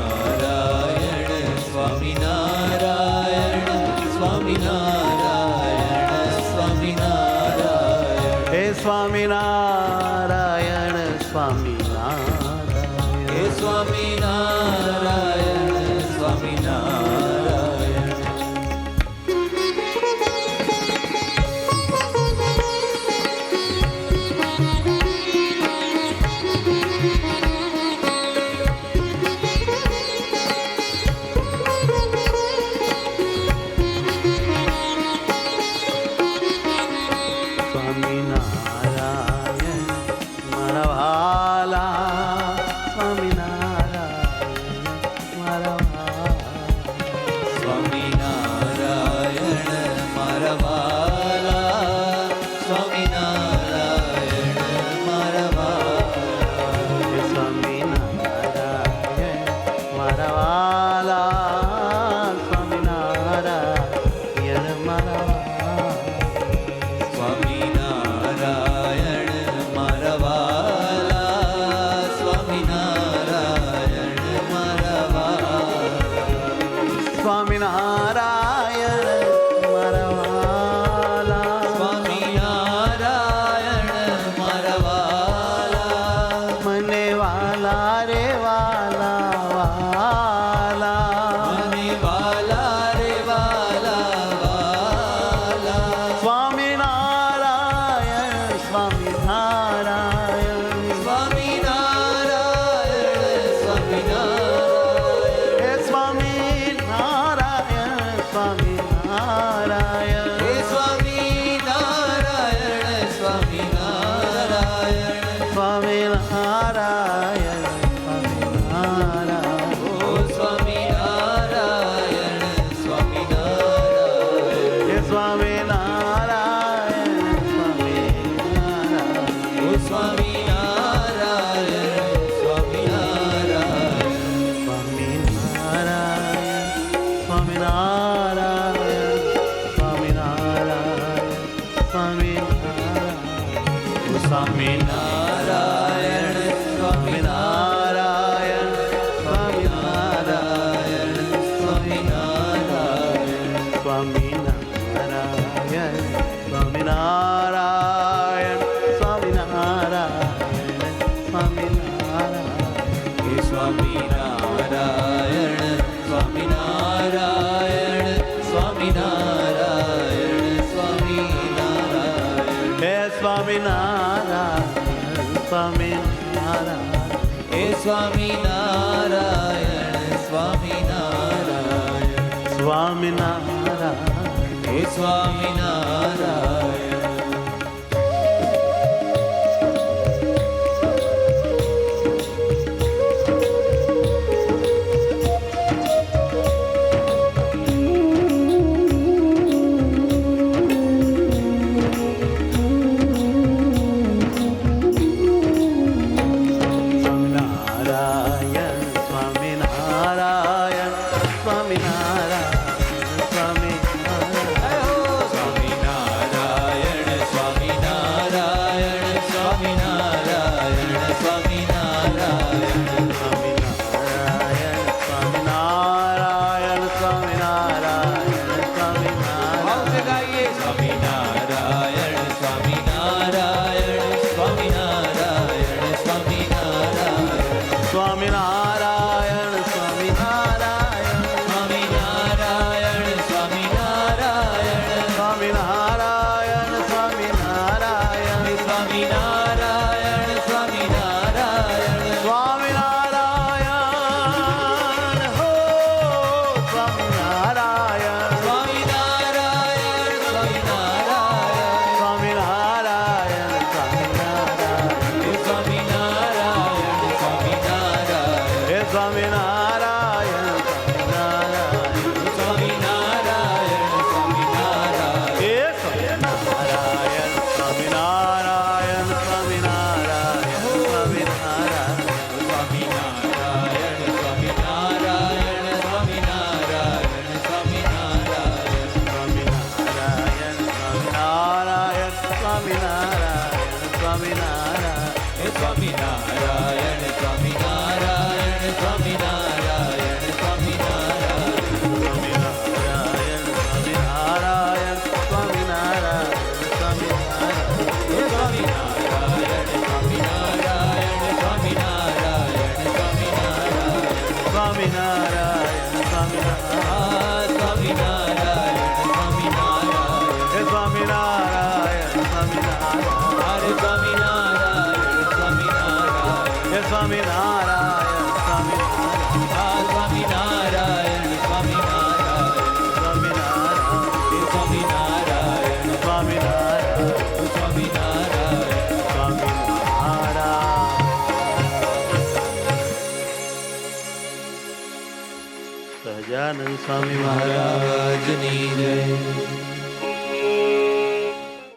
સ્વામિનારાયણ સ્વામિનારાયણ સ્વામિનારાયણ સ્વામિનારાયણ હે સ્વામિનારાયણ સ્વામિનારાયણ હે સ્વામિનારાયણ સ્વામિનારાયણ સ્વામિનારાયણ મારા વાલા સ્વામિનારાયણ મારા વાલા સ્વામિનારાયણ મારા વાલા સ્વામિનારાયણ મારા વાલા હે સ્વામિનારાયણ મારા વાલા સ્વામિનારાયણ મારા વાલા સ્વામિનારાયણ મારા વાલા સ્વામિનારાયણ મારા વાલા સ્વામિનારાયણ મારા વાલા સ્વામિનારાયણ મારા વાલા મને વાલા રે વાલા વાલા મને વાલા રે વાલા વાલા સ્વામિનારાયણ સ્વામિનારાયણ સ્વામિનારાયણ સ્વામિનારાયણ હે સ્વામિનારાયણ સ્વામિનારાયણ હે સ્વામિનારાયણ સ્વામિનારાયણ સ્વામિનારાયણ સ્વામિનારાયણ ઓ સ્વામિનારાયણ સ્વામિનારાયણ હે સ્વામિનારાયણ સ્વામિનારાયણ ઓ સ્વામિનારાયણ સ્વામિનારાયણ સ્વામિનારાયણ સ્વામિનારાયણ સ્વામિનારાયણ સ્વામિનારાયણ સ્વામિનારાયણ સ્વામિનારાયણ સ્વામિનારાયણ સ્વામિનારાયણ સ્વામિનારાયણ સ્વામિનારાયણ સ્વામિનારાયણ સ્વામિનારાયણ હે સ્વામિનારાયણ સ્વામિનારાયણ સ્વામિનારાયણ સ્વામિનારાયણ હે સ્વામિનારાયણ સ્વામિનારાયણ હે સ્વામિનારાયણ સ્વામિનારાયણ સ્વામિનારાયણ હે સ્વામિનારાયણ સ્વામિનારાયણ સ્વામિનારાયણ સ્વામિનારાયણ સ્વામિનારાયણ સ્વામિનારાયણ સ્વામિનારાયણ સ્વામિનારાયણ સ્વામિનારાયણ સ્વામિનારાયણ સ્વામિનારાયણ સ્વામિનારાયણ ભાવ से ગાઈએ સ્વામિનારાયણ સ્વામિનારાયણ સ્વામિનારાયણ સ્વામિનારાયણ સ્વામિનારાયણ સ્વામિનારાયણ સ્વામિનારાયણ સ્વામિનારાયણ સ્વામિનારાયણ સ્વામિનારાયણ સ્વામિનારાયણ સ્વામિનારાયણ સ્વામિનારાયણ હો સ્વામિનારાયણ સ્વામિનારાયણ સ્વામિનારાયણ સ્વામિનારાયણ સ્વામિનારાયણ હે સ્વામિનારાયણ સ્વામિનારાયણ હે સ્વામિનારાયણ સ્વામિનારાયણ સ્વામિનારાયણ સ્વામિનારાયણ હે સ્વામિનારાયણ સ્વામિનારાયણ સ્વામિનારાયણ સ્વામિનારાયણ સ્વામિનારાયણ સ્વામિનારાયણ સ્વામિનારાયણ સ્વામિનારાયણ સ્વામિનારાયણ સ્વામિનારાયણ સ્વામિનારાયણ સ્વામિનારાયણ હે સ્વામિનારાયણ સ્વામિનારાયણ સ્વામિનારાયણ સ્વામિનારાયણ સ્વામિનારાયણ સ્વામિનારાયણ હે સ્વામિનારાયણ સ્વામિનારાયણ હરે સ્વામિનારાયણ સ્વામિનારાયણ હે સ્વામિનારાયણ સ્વામિનારાયણ સ્વામિનારાયણ સ્વામિનારાયણ સ્વામિનારાયણ સ્વામિનારાયણ સ્વામિનારાયણ સ્વામિનારાયણ સ્વામિનારાયણ સહજાનંદ સ્વામી મહારાજ મહારાજની જય